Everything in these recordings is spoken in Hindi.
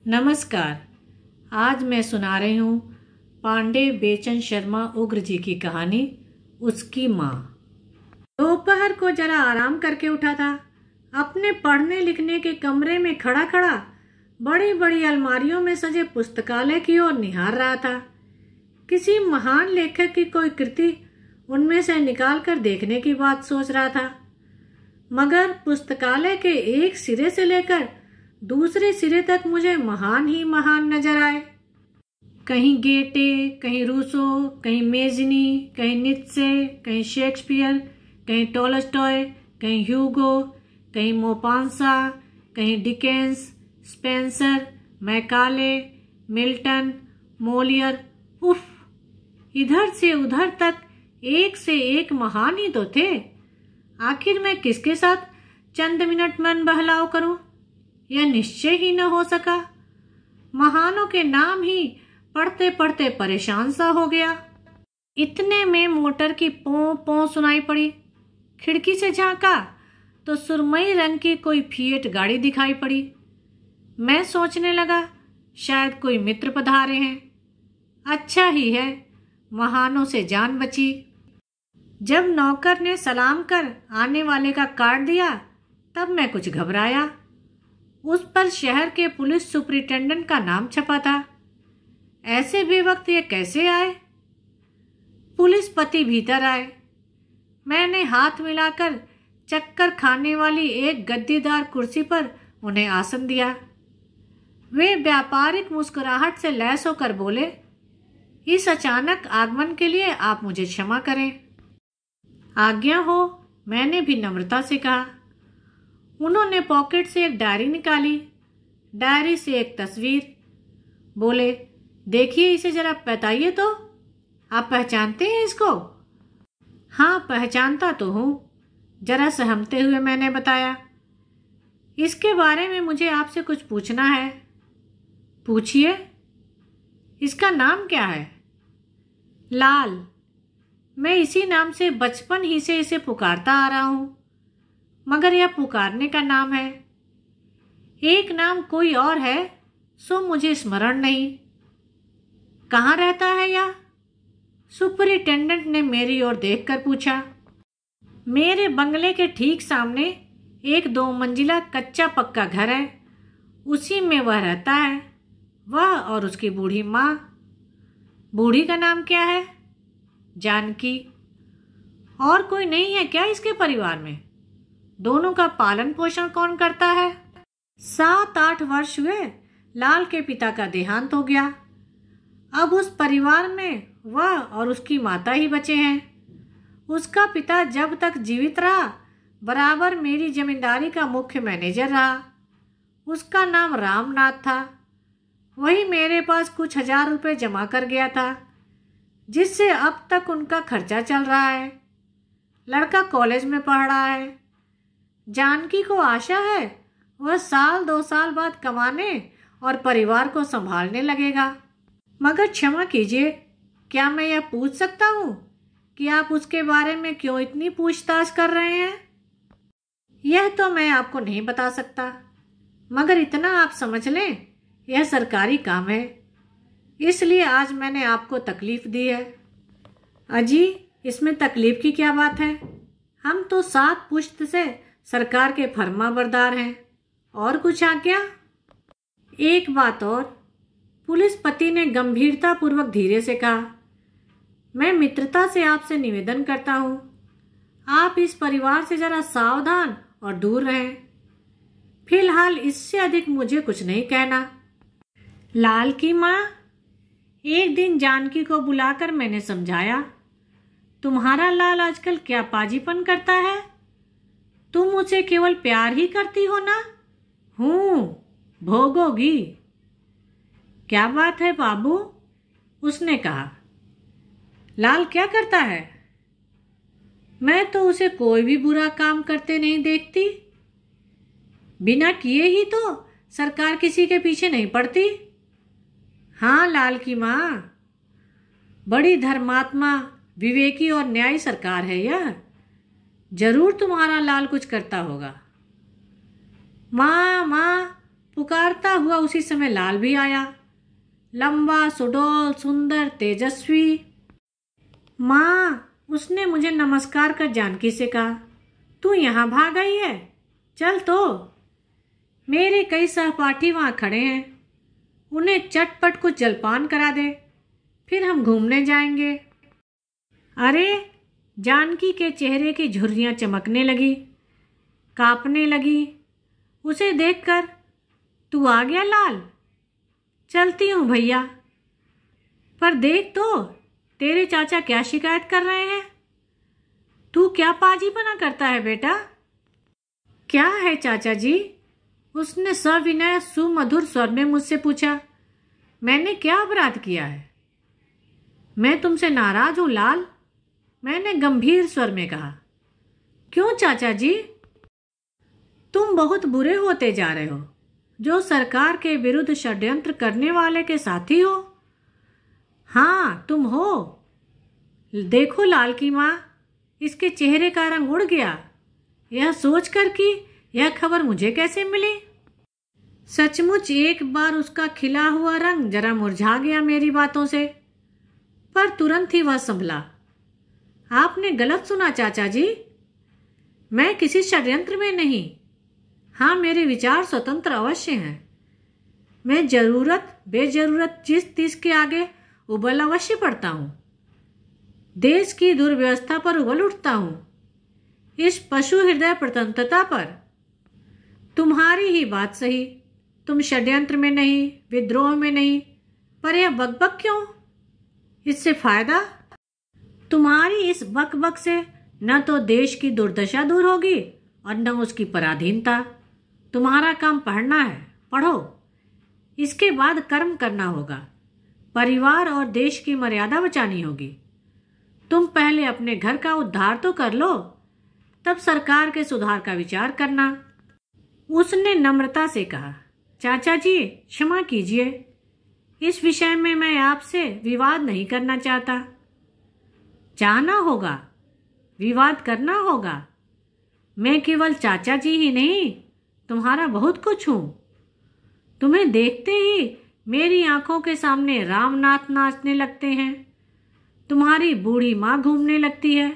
नमस्कार। आज मैं सुना रही हूँ पांडे बेचन शर्मा उग्र जी की कहानी उसकी माँ। दोपहर को जरा आराम करके उठा था। अपने पढ़ने लिखने के कमरे में खड़ा खड़ा बड़ी बड़ी अलमारियों में सजे पुस्तकालय की ओर निहार रहा था। किसी महान लेखक की कोई कृति उनमें से निकाल कर देखने की बात सोच रहा था, मगर पुस्तकालय के एक सिरे से लेकर दूसरे सिरे तक मुझे महान ही महान नजर आए। कहीं गेटे, कहीं रूसो, कहीं मेजनी, कहीं नीत्शे, कहीं शेक्सपियर, कहीं टॉलस्टॉय, कहीं ह्यूगो, कहीं मोपांसा, कहीं Dickens, Spencer, Macaulay, Milton, Molière. उफ, इधर से उधर तक एक से एक महान ही तो थे। आखिर मैं किसके साथ चंद मिनट मन बहलाव करूं, यह निश्चय ही न हो सका। महानों के नाम ही पढ़ते पढ़ते परेशान सा हो गया। इतने में मोटर की पों पों सुनाई पड़ी। खिड़की से झांका तो सुरमई रंग की कोई फिएट गाड़ी दिखाई पड़ी। मैं सोचने लगा शायद कोई मित्र पधारे हैं। अच्छा ही है, महानों से जान बची। जब नौकर ने सलाम कर आने वाले का काट दिया तब मैं कुछ घबराया। उस पर शहर के पुलिस सुपरिटेंडेंट का नाम छपा था। ऐसे बेवक्त ये कैसे आए? पुलिस पति भीतर आए। मैंने हाथ मिलाकर चक्कर खाने वाली एक गद्दीदार कुर्सी पर उन्हें आसन दिया। वे व्यापारिक मुस्कुराहट से लैस होकर बोले, इस अचानक आगमन के लिए आप मुझे क्षमा करें। आज्ञा हो, मैंने भी नम्रता से कहा। उन्होंने पॉकेट से एक डायरी निकाली, डायरी से एक तस्वीर। बोले, देखिए इसे जरा बताइए तो, आप पहचानते हैं इसको? हाँ, पहचानता तो हूँ, जरा सहमते हुए मैंने बताया। इसके बारे में मुझे आपसे कुछ पूछना है। पूछिए। इसका नाम क्या है? लाल। मैं इसी नाम से बचपन ही से इसे पुकारता आ रहा हूं, मगर यह पुकारने का नाम है। एक नाम कोई और है सो मुझे स्मरण नहीं। कहाँ रहता है यह? सुपरिटेंडेंट ने मेरी ओर देखकर पूछा। मेरे बंगले के ठीक सामने एक 2 मंजिला कच्चा पक्का घर है, उसी में वह रहता है, वह और उसकी बूढ़ी माँ। बूढ़ी का नाम क्या है? जानकी। और कोई नहीं है क्या इसके परिवार में? दोनों का पालन पोषण कौन करता है? 7-8 वर्ष हुए लाल के पिता का देहांत हो गया। अब उस परिवार में वह और उसकी माता ही बचे हैं। उसका पिता जब तक जीवित रहा बराबर मेरी जमींदारी का मुख्य मैनेजर रहा। उसका नाम रामनाथ था। वही मेरे पास कुछ हजार रुपए जमा कर गया था, जिससे अब तक उनका खर्चा चल रहा है। लड़का कॉलेज में पढ़ रहा है। जानकी को आशा है वह 1-2 साल बाद कमाने और परिवार को संभालने लगेगा। मगर क्षमा कीजिए, क्या मैं यह पूछ सकता हूँ कि आप उसके बारे में क्यों इतनी पूछताछ कर रहे हैं? यह तो मैं आपको नहीं बता सकता, मगर इतना आप समझ लें, यह सरकारी काम है, इसलिए आज मैंने आपको तकलीफ दी है। अजी, इसमें तकलीफ की क्या बात है? हम तो 7 पुश्त से सरकार के फर्माबरदार हैं। और कुछ आज्ञा? एक बात और, पुलिस पति ने गंभीरता पूर्वक धीरे से कहा। मैं मित्रता से आपसे निवेदन करता हूँ, आप इस परिवार से जरा सावधान और दूर रहें। फिलहाल इससे अधिक मुझे कुछ नहीं कहना। लाल की माँ। एक दिन जानकी को बुलाकर मैंने समझाया, तुम्हारा लाल आजकल क्या पाजीपन करता है? तुम उसे केवल प्यार ही करती हो ना? भोगोगी। क्या बात है बाबू? उसने कहा। लाल क्या करता है? मैं तो उसे कोई भी बुरा काम करते नहीं देखती। बिना किए ही तो सरकार किसी के पीछे नहीं पड़ती। हाँ लाल की माँ, बड़ी धर्मात्मा, विवेकी और न्यायी सरकार है यह। जरूर तुम्हारा लाल कुछ करता होगा। माँ, पुकारता हुआ उसी समय लाल भी आया, लंबा, सुडौल, सुंदर, तेजस्वी। माँ, उसने मुझे नमस्कार कर जानकी से कहा, तू यहाँ भाग आई है? चल तो। मेरे कई सहपाठी वहाँ खड़े हैं, उन्हें चटपट कुछ जलपान करा दे, फिर हम घूमने जाएंगे। अरे, जानकी के चेहरे की झुर्रियाँ चमकने लगी, कांपने लगी। उसे देखकर, तू आ गया लाल? चलती हूँ भैया। पर देख तो, तेरे चाचा क्या शिकायत कर रहे हैं। तू क्या पाजीपना करता है बेटा? क्या है चाचा जी? उसने सविनय सुमधुर स्वर में मुझसे पूछा। मैंने क्या अपराध किया है? मैं तुमसे नाराज हूं लाल, मैंने गंभीर स्वर में कहा। क्यों चाचा जी? तुम बहुत बुरे होते जा रहे हो, जो सरकार के विरुद्ध षड्यंत्र करने वाले के साथी हो। हाँ, तुम हो। देखो लाल की माँ, इसके चेहरे का रंग उड़ गया, यह सोचकर कि यह खबर मुझे कैसे मिली। सचमुच एक बार उसका खिला हुआ रंग जरा मुरझा गया मेरी बातों से, पर तुरंत ही वह संभला। आपने गलत सुना चाचा जी, मैं किसी षड्यंत्र में नहीं। हाँ, मेरे विचार स्वतंत्र अवश्य हैं। मैं जरूरत बेजरूरत जिस तीस के आगे उबल अवश्य पड़ता हूँ, देश की दुर्व्यवस्था पर उबल उठता हूँ, इस पशु हृदय प्रतंत्रता पर। तुम्हारी ही बात सही, तुम षड्यंत्र में नहीं, विद्रोह में नहीं, पर यह बकबक क्यों? इससे फायदा? तुम्हारी इस बकबक से न तो देश की दुर्दशा दूर होगी और न उसकी पराधीनता। तुम्हारा काम पढ़ना है, पढ़ो। इसके बाद कर्म करना होगा, परिवार और देश की मर्यादा बचानी होगी। तुम पहले अपने घर का उद्धार तो कर लो, तब सरकार के सुधार का विचार करना। उसने नम्रता से कहा, चाचा जी क्षमा कीजिए, इस विषय में मैं आपसे विवाद नहीं करना चाहता। चाहना होगा, विवाद करना होगा। मैं केवल चाचा जी ही नहीं, तुम्हारा बहुत कुछ हूं। तुम्हें देखते ही मेरी आंखों के सामने रामनाथ नाचने लगते हैं, तुम्हारी बूढ़ी माँ घूमने लगती है।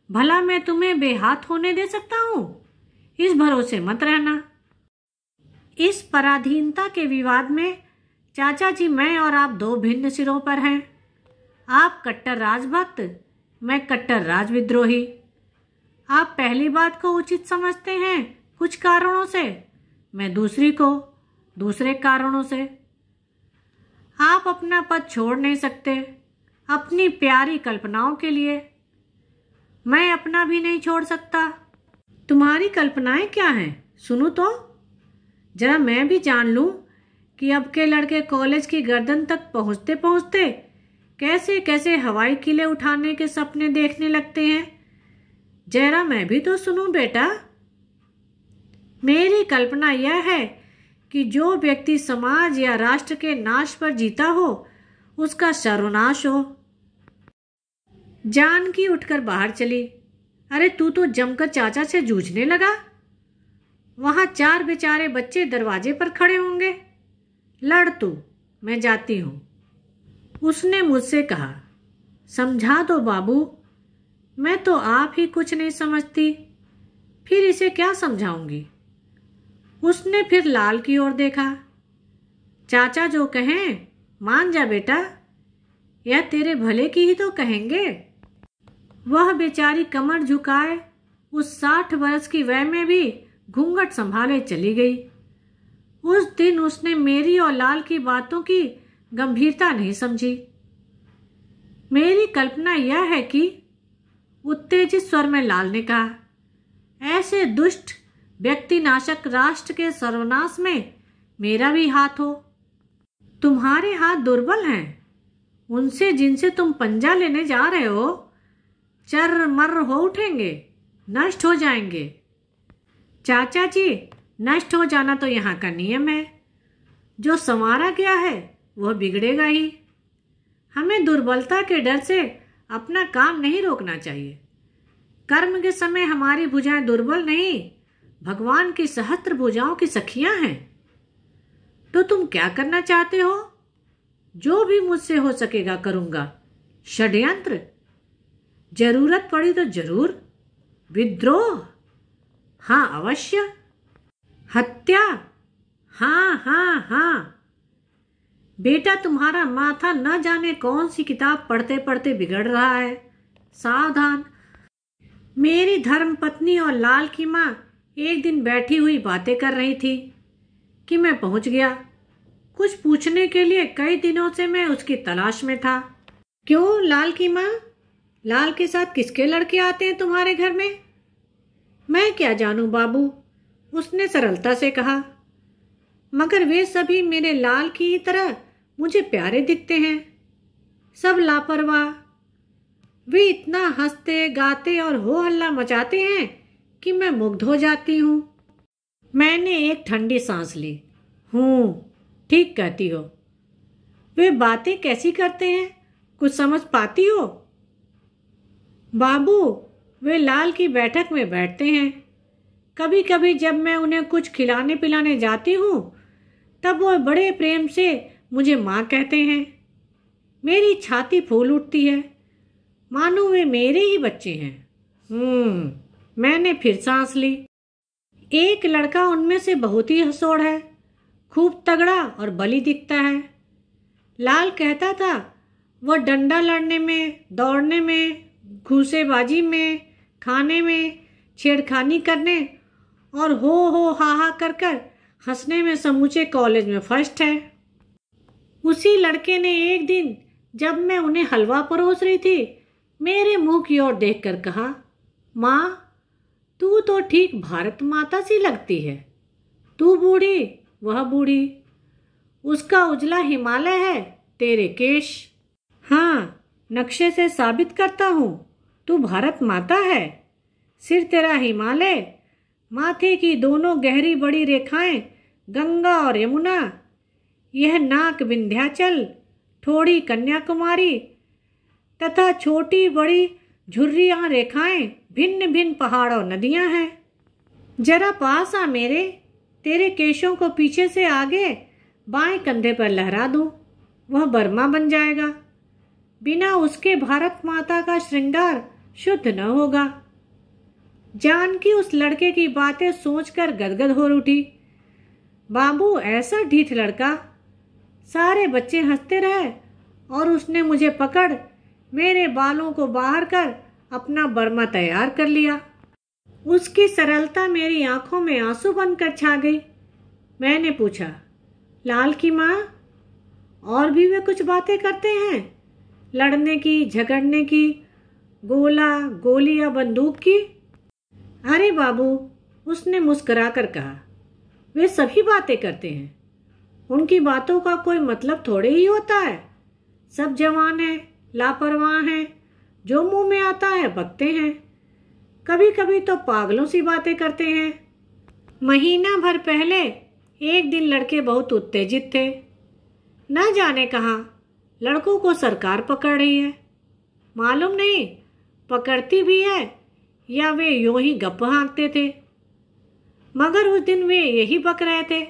भला मैं तुम्हें बेहाथ होने दे सकता हूं? इस भरोसे मत रहना। इस पराधीनता के विवाद में चाचा जी मैं और आप दो भिन्न सिरों पर हैं। आप कट्टर राजभक्त, मैं कट्टर राजविद्रोही। आप पहली बात को उचित समझते हैं कुछ कारणों से, मैं दूसरी को दूसरे कारणों से। आप अपना पद छोड़ नहीं सकते अपनी प्यारी कल्पनाओं के लिए, मैं अपना भी नहीं छोड़ सकता। तुम्हारी कल्पनाएं क्या हैं, सुनो तो, जरा मैं भी जान लूं कि अब के लड़के कॉलेज की गर्दन तक पहुंचते पहुंचते कैसे कैसे हवाई किले उठाने के सपने देखने लगते हैं। जरा मैं भी तो सुनूं बेटा। मेरी कल्पना यह है कि जो व्यक्ति समाज या राष्ट्र के नाश पर जीता हो, उसका सर्वनाश हो। जानकी उठकर बाहर चली। अरे तू तो जमकर चाचा से जूझने लगा। वहां 4 बेचारे बच्चे दरवाजे पर खड़े होंगे। लड़ तू, मैं जाती हूं। उसने मुझसे कहा, समझा दो बाबू, मैं तो आप ही कुछ नहीं समझती, फिर इसे क्या समझाऊंगी। उसने फिर लाल की ओर देखा। चाचा जो कहें मान जा बेटा, या तेरे भले की ही तो कहेंगे। वह बेचारी कमर झुकाए उस 60 वर्ष की वय में भी घूंघट संभाले चली गई। उस दिन उसने मेरी और लाल की बातों की गंभीरता नहीं समझी। मेरी कल्पना यह है कि, उत्तेजित स्वर में लाल ने कहा, ऐसे दुष्ट व्यक्ति नाशक राष्ट्र के सर्वनाश में मेरा भी हाथ हो। तुम्हारे हाथ दुर्बल हैं, उनसे जिनसे तुम पंजा लेने जा रहे हो चर मर हो उठेंगे, नष्ट हो जाएंगे। चाचा जी, नष्ट हो जाना तो यहाँ का नियम है। जो संवारा गया है वह बिगड़ेगा ही। हमें दुर्बलता के डर से अपना काम नहीं रोकना चाहिए। कर्म के समय हमारी भुजाएं दुर्बल नहीं, भगवान की सहस्त्र भुजाओं की सखियां हैं। तो तुम क्या करना चाहते हो? जो भी मुझसे हो सकेगा करूंगा। षड्यंत्र? जरूरत पड़ी तो जरूर। विद्रोह? हाँ अवश्य। हत्या? हाँ हाँ हाँ। बेटा तुम्हारा माथा न जाने कौन सी किताब पढ़ते पढ़ते बिगड़ रहा है। सावधान। मेरी धर्म पत्नी और लाल की माँ एक दिन बैठी हुई बातें कर रही थी कि मैं पहुंच गया। कुछ पूछने के लिए कई दिनों से मैं उसकी तलाश में था। क्यों लाल की माँ? लाल के साथ किसके लड़के आते हैं तुम्हारे घर में? मैं क्या जानूं बाबू, उसने सरलता से कहा। मगर वे सभी मेरे लाल की ही तरह मुझे प्यारे दिखते हैं। सब लापरवाह। वे इतना हंसते गाते और हो हल्ला मचाते हैं कि मैं मुग्ध हो जाती हूँ। मैंने एक ठंडी सांस ली। ठीक कहती हो। वे बातें कैसी करते हैं, कुछ समझ पाती हो? बाबू, वे लाल की बैठक में बैठते हैं। कभी कभी जब मैं उन्हें कुछ खिलाने पिलाने जाती हूँ तब वो बड़े प्रेम से मुझे माँ कहते हैं। मेरी छाती फूल उठती है, मानो वे मेरे ही बच्चे हैं। मैंने फिर सांस ली। एक लड़का उनमें से बहुत ही हंसोड़ है, खूब तगड़ा और बली दिखता है। लाल कहता था वह डंडा लड़ने में, दौड़ने में, घूसेबाजी में, खाने में, छेड़खानी करने और हो हा हा कर हंसने में समूचे कॉलेज में फर्स्ट है। उसी लड़के ने एक दिन जब मैं उन्हें हलवा परोस रही थी मेरे मुंह की ओर देखकर कहा, माँ तू तो ठीक भारत माता सी लगती है। तू बूढ़ी, वह बूढ़ी। उसका उजला हिमालय है, तेरे केश। हाँ, नक्शे से साबित करता हूँ तू भारत माता है। सिर तेरा हिमालय, माथे की दोनों गहरी बड़ी रेखाएं गंगा और यमुना, यह नाक विंध्याचल, ठोड़ी कन्याकुमारी तथा छोटी बड़ी झुर्रियां रेखाएं भिन्न भिन्न पहाड़ और नदियां हैं। जरा पास आ मेरे, तेरे केशों को पीछे से आगे बाएं कंधे पर लहरा दूं, वह बर्मा बन जाएगा। बिना उसके भारत माता का श्रृंगार शुद्ध न होगा। जानकी उस लड़के की बातें सोचकर गदगद हो उठी। बाबू, ऐसा ढीठ लड़का। सारे बच्चे हंसते रहे और उसने मुझे पकड़ मेरे बालों को बाहर कर अपना बर्मा तैयार कर लिया। उसकी सरलता मेरी आंखों में आंसू बनकर छा गई। मैंने पूछा, लाल की माँ, और भी वे कुछ बातें करते हैं? लड़ने की, झगड़ने की, गोला गोली या बंदूक की? अरे बाबू, उसने मुस्कुराकर कहा, वे सभी बातें करते हैं। उनकी बातों का कोई मतलब थोड़े ही होता है। सब जवान हैं, लापरवाह हैं, जो मुंह में आता है बकते हैं। कभी कभी तो पागलों सी बातें करते हैं। महीना भर पहले एक दिन लड़के बहुत उत्तेजित थे। न जाने कहाँ लड़कों को सरकार पकड़ रही है। मालूम नहीं पकड़ती भी है या वे यूं ही गप हाँकते थे। मगर उस दिन वे यही बक रहे थे।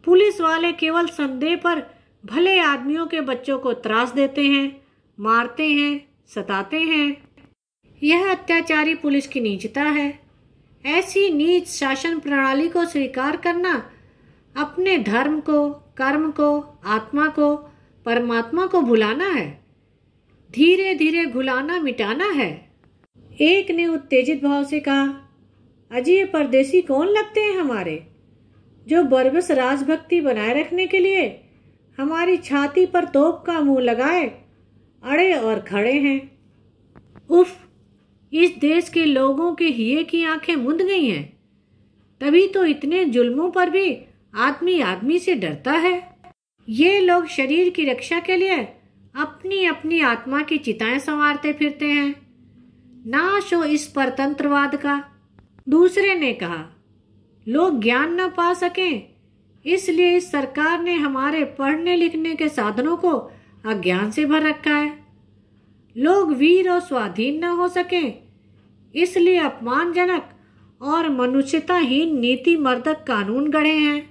पुलिस वाले केवल संदेह पर भले आदमियों के बच्चों को त्रास देते हैं, मारते हैं, सताते हैं। यह अत्याचारी पुलिस की नीचता है। ऐसी नीच शासन प्रणाली को स्वीकार करना अपने धर्म को, कर्म को, आत्मा को, परमात्मा को भुलाना है। धीरे धीरे घुलाना मिटाना है। एक ने उत्तेजित भाव से कहा, अजी ये परदेसी कौन लगते हैं हमारे, जो बरबस राजभक्ति बनाए रखने के लिए हमारी छाती पर तोप का मुंह लगाए अड़े और खड़े हैं। उफ, इस देश के लोगों के हिये की आंखें मुंद गई हैं। तभी तो इतने जुल्मों पर भी आदमी आदमी से डरता है। ये लोग शरीर की रक्षा के लिए अपनी अपनी आत्मा की चिताएं संवारते फिरते हैं। नाश हो इस परतंत्रवाद का। दूसरे ने कहा, लोग ज्ञान न पा सकें इसलिए इस सरकार ने हमारे पढ़ने लिखने के साधनों को अज्ञान से भर रखा है। लोग वीर और स्वाधीन न हो सकें इसलिए अपमानजनक और मनुष्यताहीन नीति मर्दक कानून गढ़े हैं।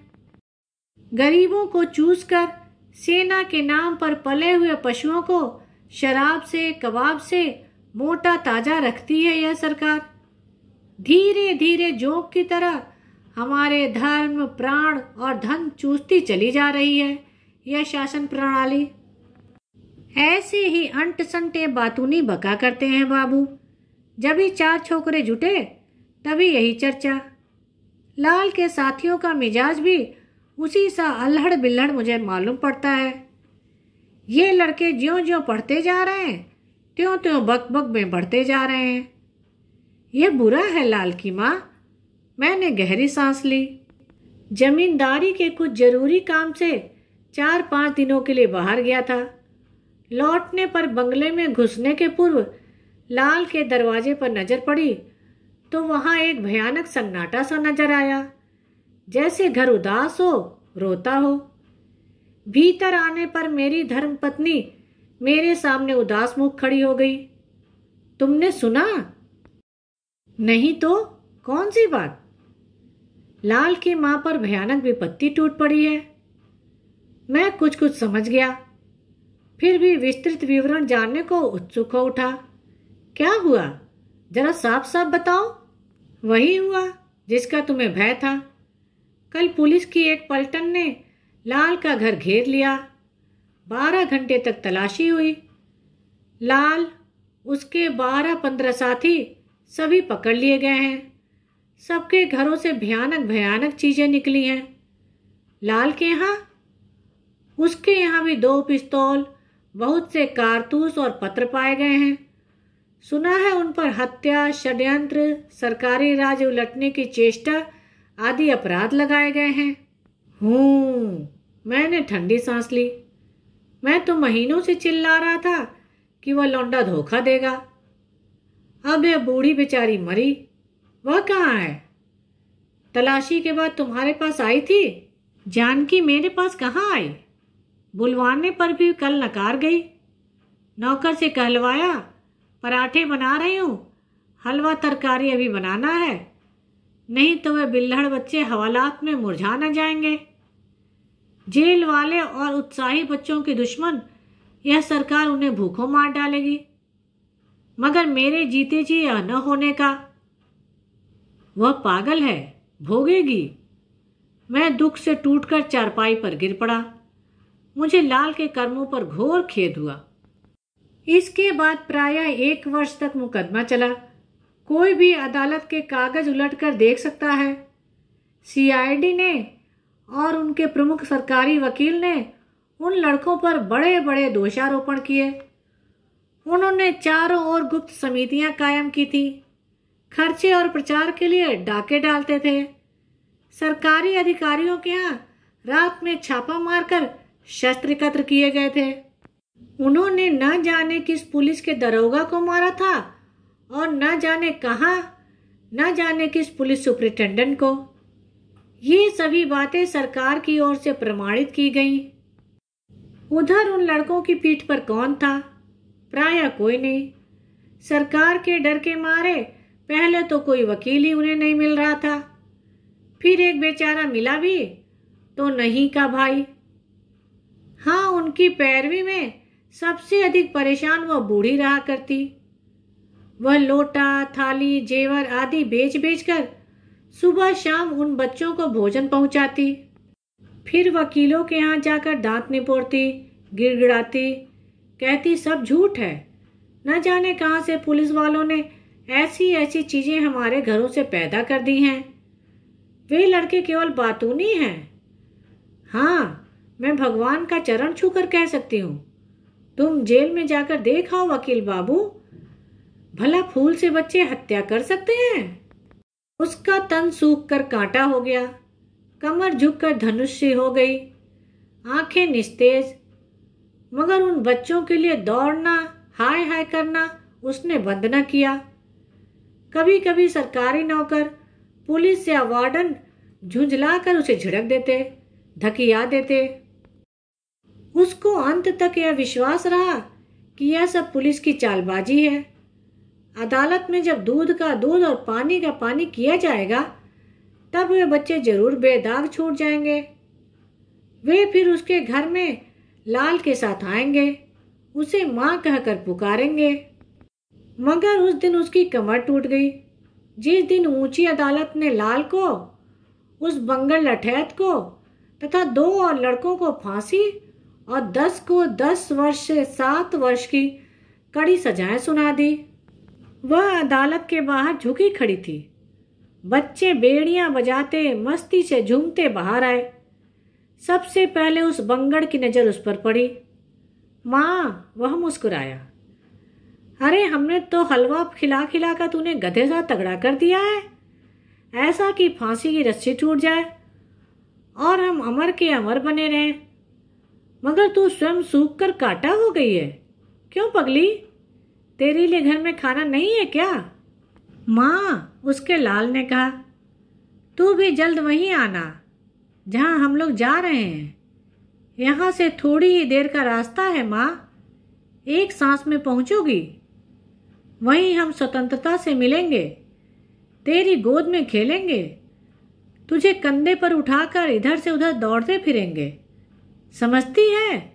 गरीबों को चूस कर सेना के नाम पर पले हुए पशुओं को शराब से, कबाब से मोटा ताजा रखती है यह सरकार। धीरे धीरे जोंक की तरह हमारे धर्म, प्राण और धन चूसती चली जा रही है यह शासन प्रणाली। ऐसे ही अंट संटे बातूनी बका करते हैं बाबू। जब ही चार छोकरे जुटे तभी यही चर्चा। लाल के साथियों का मिजाज भी उसी सा अल्हड़ बिल्हड़ मुझे मालूम पड़ता है। ये लड़के ज्यों ज्यों पढ़ते जा रहे हैं त्यों त्यों बक बक में बढ़ते जा रहे हैं। ये बुरा है लाल की माँ। मैंने गहरी सांस ली। जमींदारी के कुछ जरूरी काम से 4-5 दिनों के लिए बाहर गया था। लौटने पर बंगले में घुसने के पूर्व लाल के दरवाजे पर नजर पड़ी तो वहां एक भयानक सन्नाटा सा नजर आया, जैसे घर उदास हो, रोता हो। भीतर आने पर मेरी धर्मपत्नी मेरे सामने उदास मुख खड़ी हो गई। तुमने सुना? नहीं तो कौन सी बात? लाल की मां पर भयानक विपत्ति टूट पड़ी है। मैं कुछ कुछ समझ गया, फिर भी विस्तृत विवरण जानने को उत्सुक हो उठा। क्या हुआ, जरा साफ साफ बताओ। वही हुआ जिसका तुम्हें भय था। कल पुलिस की एक पलटन ने लाल का घर घेर लिया। 12 घंटे तक तलाशी हुई। लाल, उसके 12-15 साथी सभी पकड़ लिए गए हैं। सबके घरों से भयानक भयानक चीजें निकली हैं। लाल के यहाँ, उसके यहाँ भी 2 पिस्तौल, बहुत से कारतूस और पत्र पाए गए हैं। सुना है उन पर हत्या, षड्यंत्र, सरकारी राज उलटने की चेष्टा आदि अपराध लगाए गए हैं। मैंने ठंडी सांस ली। मैं तो महीनों से चिल्ला रहा था कि वह लौंडा धोखा देगा। अब यह बूढ़ी बेचारी मरी, वह कहाँ है? तलाशी के बाद तुम्हारे पास आई थी? जानकी मेरे पास कहाँ आई? बुलवाने पर भी कल नकार गई। नौकर से कहलवाया, पराठे बना रही हूँ, हलवा तरकारी अभी बनाना है, नहीं तो वे बिल्हड़ बच्चे हवालात में मुरझा न जाएंगे। जेल वाले और उत्साही बच्चों के दुश्मन यह सरकार उन्हें भूखों मार डालेगी। मगर मेरे जीते जी यह न होने का। वह पागल है, भोगेगी। मैं दुख से टूटकर चारपाई पर गिर पड़ा। मुझे लाल के कर्मों पर घोर खेद हुआ। इसके बाद प्रायः 1 वर्ष तक मुकदमा चला। कोई भी अदालत के कागज उलट कर देख सकता है। सीआईडी ने और उनके प्रमुख सरकारी वकील ने उन लड़कों पर बड़े बड़े दोषारोपण किए। उन्होंने चारों ओर गुप्त समितियां कायम की थी। खर्चे और प्रचार के लिए डाके डालते थे। सरकारी अधिकारियों के यहाँ रात में छापा मारकर शस्त्र एकत्र किए गए थे। उन्होंने न जाने किस पुलिस के दरोगा को मारा था और न जाने कहाँ, न जाने किस पुलिस सुपरिटेंडेंट को। ये सभी बातें सरकार की ओर से प्रमाणित की गईं। उधर उन लड़कों की पीठ पर कौन था? प्रायः कोई नहीं। सरकार के डर के मारे पहले तो कोई वकील ही उन्हें नहीं मिल रहा था। फिर एक बेचारा मिला भी तो नहीं का भाई। हाँ, उनकी पैरवी में सबसे अधिक परेशान वह बूढ़ी रहा करती। वह लोटा, थाली, जेवर आदि बेच बेच कर सुबह शाम उन बच्चों को भोजन पहुंचाती। फिर वकीलों के यहाँ जाकर दांत निपोड़ती, गिड़गिड़ाती, कहती सब झूठ है। न जाने कहाँ से पुलिस वालों ने ऐसी ऐसी चीजें हमारे घरों से पैदा कर दी हैं। वे लड़के केवल बातूनी हैं। हाँ, मैं भगवान का चरण छूकर कह सकती हूँ। तुम जेल में जाकर देख आओ वकील बाबू, भला फूल से बच्चे हत्या कर सकते हैं? उसका तन सूख कर कांटा हो गया, कमर झुककर धनुष सी हो गई, आंखें निस्तेज। मगर उन बच्चों के लिए दौड़ना, हाय हाय करना उसने बंद न किया। कभी कभी सरकारी नौकर, पुलिस या वार्डन झुंझलाकर उसे झिड़क देते, धकिया देते। उसको अंत तक यह विश्वास रहा कि यह सब पुलिस की चालबाजी है। अदालत में जब दूध का दूध और पानी का पानी किया जाएगा तब वे बच्चे जरूर बेदाग छूट जाएंगे। वे फिर उसके घर में लाल के साथ आएंगे, उसे माँ कहकर पुकारेंगे। मगर उस दिन उसकी कमर टूट गई। जिस दिन ऊंची अदालत ने लाल को, उस बंगड़ लठैत को तथा 2 और लड़कों को फांसी और 10 को 10 वर्ष से 7 वर्ष की कड़ी सजाएं सुना दी, वह अदालत के बाहर झुकी खड़ी थी। बच्चे बेड़ियां बजाते मस्ती से झूमते बाहर आए। सबसे पहले उस बंगड़ की नजर उस पर पड़ी। माँ, वह मुस्कुराया। अरे, हमने तो हलवा खिला खिला कर तूने गधे सा तगड़ा कर दिया है, ऐसा कि फांसी की रस्सी टूट जाए और हम अमर के अमर बने रहें। मगर तू स्वयं सूख कर काटा हो गई है। क्यों पगली, तेरे लिए घर में खाना नहीं है क्या? माँ, उसके लाल ने कहा, तू भी जल्द वहीं आना जहाँ हम लोग जा रहे हैं। यहाँ से थोड़ी ही देर का रास्ता है माँ, एक सांस में पहुँचोगी। वहीं हम स्वतंत्रता से मिलेंगे, तेरी गोद में खेलेंगे, तुझे कंधे पर उठाकर इधर से उधर दौड़ते फिरेंगे। समझती है,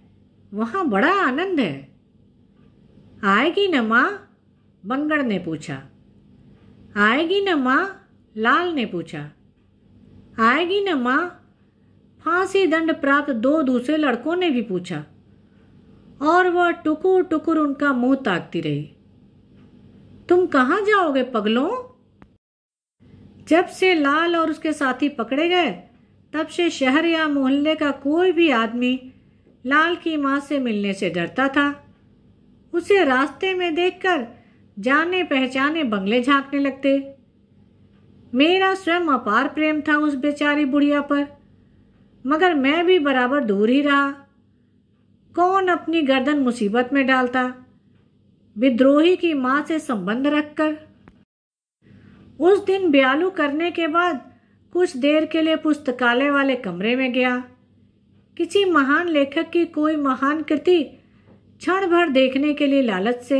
वहाँ बड़ा आनंद है। आएगी न माँ? बंगड़ ने पूछा। आएगी न माँ? लाल ने पूछा। आएगी न माँ? फांसी दंड प्राप्त 2 दूसरे लड़कों ने भी पूछा। और वह टुकुर टुकुर उनका मुंह ताकती रही। तुम कहाँ जाओगे पगलों? जब से लाल और उसके साथी पकड़े गए, तब से शहर या मोहल्ले का कोई भी आदमी लाल की माँ से मिलने से डरता था। उसे रास्ते में देखकर जाने पहचाने बंगले झांकने लगते। मेरा स्वयं अपार प्रेम था उस बेचारी बुढ़िया पर, मगर मैं भी बराबर दूर ही रहा। कौन अपनी गर्दन मुसीबत में डालता, विद्रोही की माँ से संबंध रखकर। उस दिन ब्यालू करने के बाद कुछ देर के लिए पुस्तकालय वाले कमरे में गया। किसी महान लेखक की कोई महान कृति क्षण भर देखने के लिए लालच से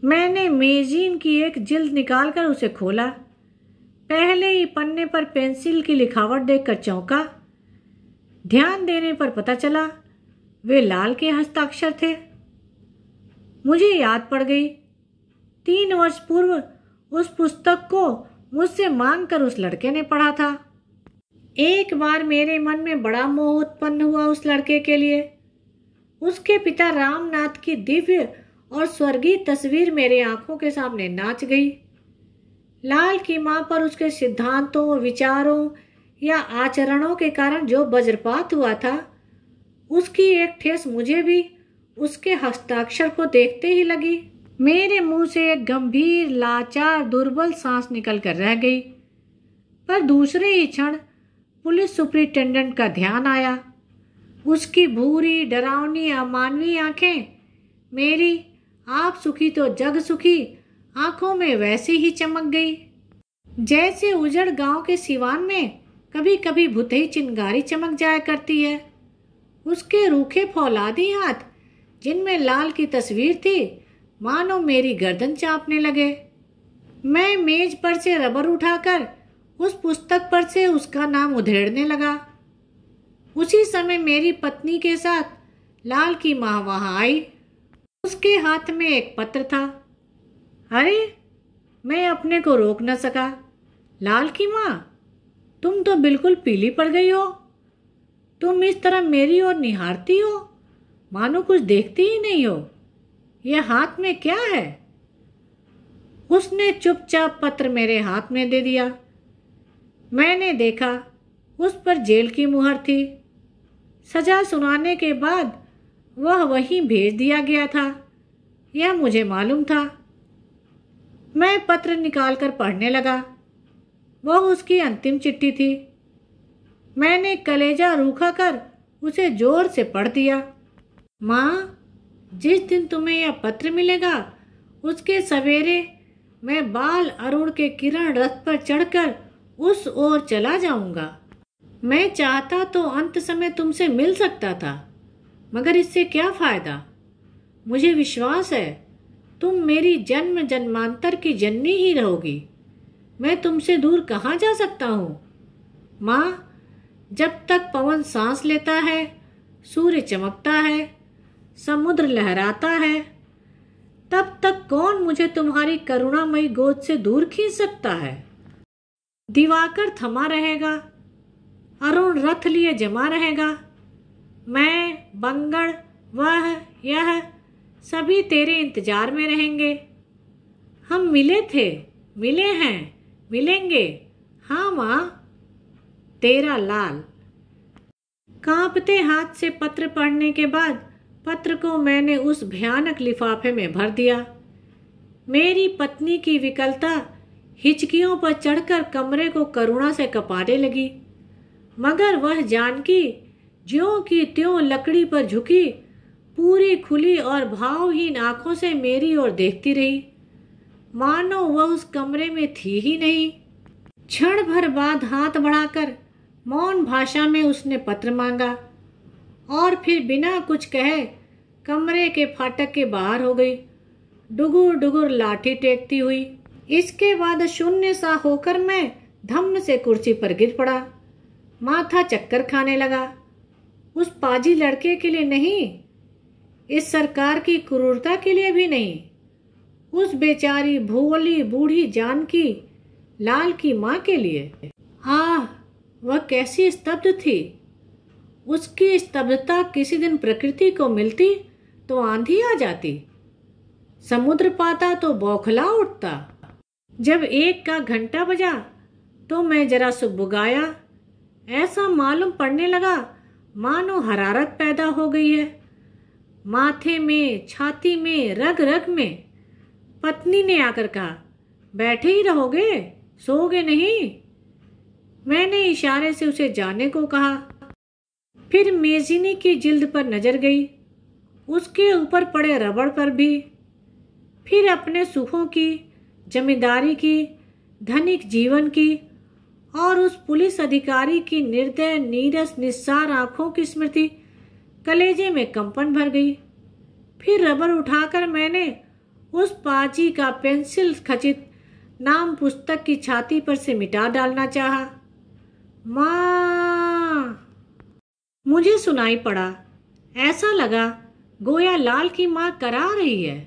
मैंने मैगजीन की एक जिल्द निकालकर उसे खोला। पहले ही पन्ने पर पेंसिल की लिखावट देखकर चौंका। ध्यान देने पर पता चला वे लाल के हस्ताक्षर थे। मुझे याद पड़ गई, 3 वर्ष पूर्व उस पुस्तक को मुझसे मांगकर उस लड़के ने पढ़ा था। एक बार मेरे मन में बड़ा मोह उत्पन्न हुआ उस लड़के के लिए। उसके पिता रामनाथ की दिव्य और स्वर्गीय तस्वीर मेरे आंखों के सामने नाच गई। लाल की मां पर उसके सिद्धांतों, विचारों या आचरणों के कारण जो वज्रपात हुआ था, उसकी एक ठेस मुझे भी उसके हस्ताक्षर को देखते ही लगी। मेरे मुंह से एक गंभीर, लाचार, दुर्बल सांस निकल कर रह गई। पर दूसरे ही क्षण पुलिस सुपरिटेंडेंट का ध्यान आया। उसकी भूरी, डरावनी, अमानवीय आंखें मेरी आप सुखी तो जग सुखी आंखों में वैसी ही चमक गई, जैसे उजड़ गांव के सिवान में कभी कभी भुतही चिंगारी चमक जाया करती है। उसके रूखे फौलादी हाथ, जिनमें लाल की तस्वीर थी, मानो मेरी गर्दन चापने लगे। मैं मेज पर से रबर उठाकर उस पुस्तक पर से उसका नाम उधेड़ने लगा। उसी समय मेरी पत्नी के साथ लाल की माँ वहां आई। उसके हाथ में एक पत्र था। अरे, मैं अपने को रोक न सका। लाल की माँ, तुम तो बिल्कुल पीली पड़ गई हो। तुम इस तरह मेरी ओर निहारती हो मानो कुछ देखती ही नहीं हो। यह हाथ में क्या है? उसने चुपचाप पत्र मेरे हाथ में दे दिया। मैंने देखा, उस पर जेल की मुहर थी। सजा सुनाने के बाद वह वहीं भेज दिया गया था, यह मुझे मालूम था। मैं पत्र निकालकर पढ़ने लगा। वह उसकी अंतिम चिट्ठी थी। मैंने कलेजा रूखा कर उसे जोर से पढ़ दिया। माँ, जिस दिन तुम्हें यह पत्र मिलेगा, उसके सवेरे मैं बाल अरुण के किरण रथ पर चढ़कर उस ओर चला जाऊंगा। मैं चाहता तो अंत समय तुमसे मिल सकता था, मगर इससे क्या फायदा? मुझे विश्वास है तुम मेरी जन्म जन्मांतर की जननी ही रहोगी। मैं तुमसे दूर कहाँ जा सकता हूँ? माँ, जब तक पवन सांस लेता है, सूर्य चमकता है, समुद्र लहराता है, तब तक कौन मुझे तुम्हारी करुणामयी गोद से दूर खींच सकता है। दिवाकर थमा रहेगा, अरुण रथ लिए जमा रहेगा। मैं, बंगड़, वह, यह सभी तेरे इंतजार में रहेंगे। हम मिले थे, मिले हैं, मिलेंगे। हाँ माँ, तेरा लाल। कांपते हाथ से पत्र पढ़ने के बाद पत्र को मैंने उस भयानक लिफाफे में भर दिया। मेरी पत्नी की विकलता हिचकियों पर चढ़कर कमरे को करुणा से कपाने लगी, मगर वह जानकी ज्यों की त्यों लकड़ी पर झुकी पूरी खुली और भावहीन आंखों से मेरी ओर देखती रही, मानो वह उस कमरे में थी ही नहीं। क्षण भर बाद हाथ बढ़ाकर मौन भाषा में उसने पत्र मांगा और फिर बिना कुछ कहे कमरे के फाटक के बाहर हो गई, डुगुर डुगुर लाठी टेकती हुई। इसके बाद शून्य सा होकर मैं धम्म से कुर्सी पर गिर पड़ा। माथा चक्कर खाने लगा। उस पाजी लड़के के लिए नहीं, इस सरकार की क्रूरता के लिए भी नहीं, उस बेचारी भोली बूढ़ी जानकी लाल की माँ के लिए। आह, वह कैसी स्तब्ध थी। उसकी स्तब्धता किसी दिन प्रकृति को मिलती तो आंधी आ जाती, समुद्र पाता तो बौखला उठता। जब 1 का घंटा बजा तो मैं जरा सुबुगाया। ऐसा मालूम पड़ने लगा मानो हरारत पैदा हो गई है, माथे में, छाती में, रग रग में। पत्नी ने आकर कहा, बैठे ही रहोगे, सोओगे नहीं? मैंने इशारे से उसे जाने को कहा। फिर मेजिनी की जिल्द पर नजर गई, उसके ऊपर पड़े रबड़ पर भी, फिर अपने सुखों की, जमींदारी की, धनिक जीवन की और उस पुलिस अधिकारी की निर्दय नीरस निस्सार आंखों की स्मृति कलेजे में कंपन भर गई। फिर रबर उठाकर मैंने उस पाजी का पेंसिल खचित नाम पुस्तक की छाती पर से मिटा डालना चाहा। माँ! मुझे सुनाई पड़ा। ऐसा लगा गोया लाल की माँ करा रही है।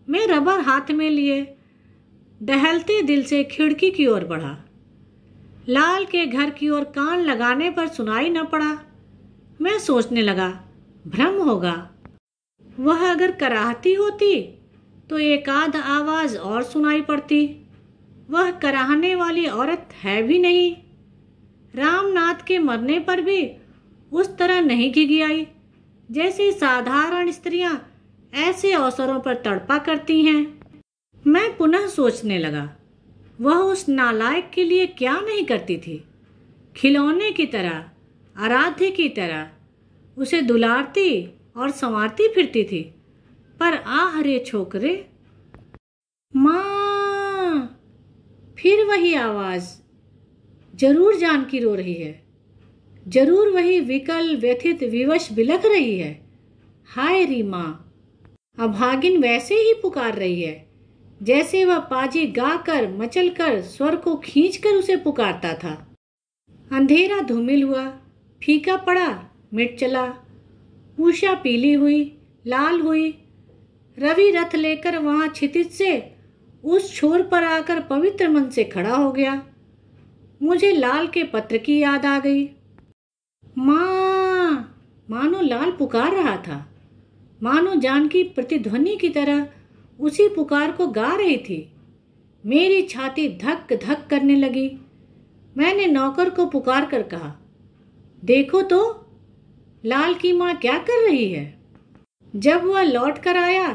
मैं रबर हाथ में लिए दहलते दिल से खिड़की की ओर बढ़ा। लाल के घर की ओर कान लगाने पर सुनाई न पड़ा। मैं सोचने लगा, भ्रम होगा। वह अगर कराहती होती तो एक आध आवाज और सुनाई पड़ती। वह कराहने वाली औरत है भी नहीं। रामनाथ के मरने पर भी उस तरह नहीं घिघियाई जैसे साधारण स्त्रियां ऐसे अवसरों पर तड़पा करती हैं। मैं पुनः सोचने लगा, वह उस नालायक के लिए क्या नहीं करती थी। खिलौने की तरह, आराध्य की तरह उसे दुलारती और संवारती फिरती थी। पर आह रे छोकरे! माँ! फिर वही आवाज। जरूर जानकी रो रही है, जरूर वही विकल व्यथित विवश बिलख रही है। हाय री माँ! अभागिन वैसे ही पुकार रही है जैसे वह पाजी गाकर मचलकर स्वर को खींचकर उसे पुकारता था। अंधेरा धूमिल हुआ, फीका पड़ा, मिट चला। उषा पीली हुई, लाल हुई। रवि रथ लेकर वहां क्षितिज से उस छोर पर आकर पवित्र मन से खड़ा हो गया। मुझे लाल के पत्र की याद आ गई। माँ! मानो लाल पुकार रहा था, मानो जानकी प्रतिध्वनि की तरह उसी पुकार को गा रही थी। मेरी छाती धक धक करने लगी। मैंने नौकर को पुकार कर कहा, देखो तो लाल की माँ क्या कर रही है। जब वह लौट कर आया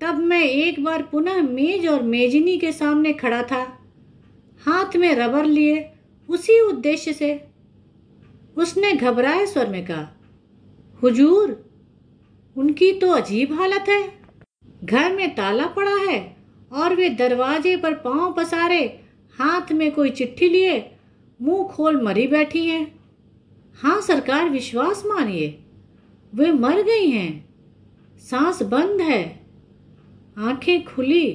तब मैं एक बार पुनः मेज और मेजिनी के सामने खड़ा था, हाथ में रबर लिए उसी उद्देश्य से। उसने घबराए स्वर में कहा, हुजूर, उनकी तो अजीब हालत है। घर में ताला पड़ा है और वे दरवाजे पर पांव पसारे हाथ में कोई चिट्ठी लिए मुंह खोल मरी बैठी हैं। हाँ सरकार, विश्वास मानिए, वे मर गई हैं। सांस बंद है, आंखें खुली।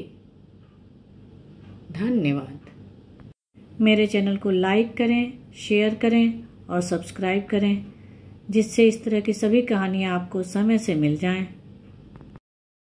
धन्यवाद। मेरे चैनल को लाइक करें, शेयर करें और सब्सक्राइब करें, जिससे इस तरह की सभी कहानियाँ आपको समय से मिल जाएं।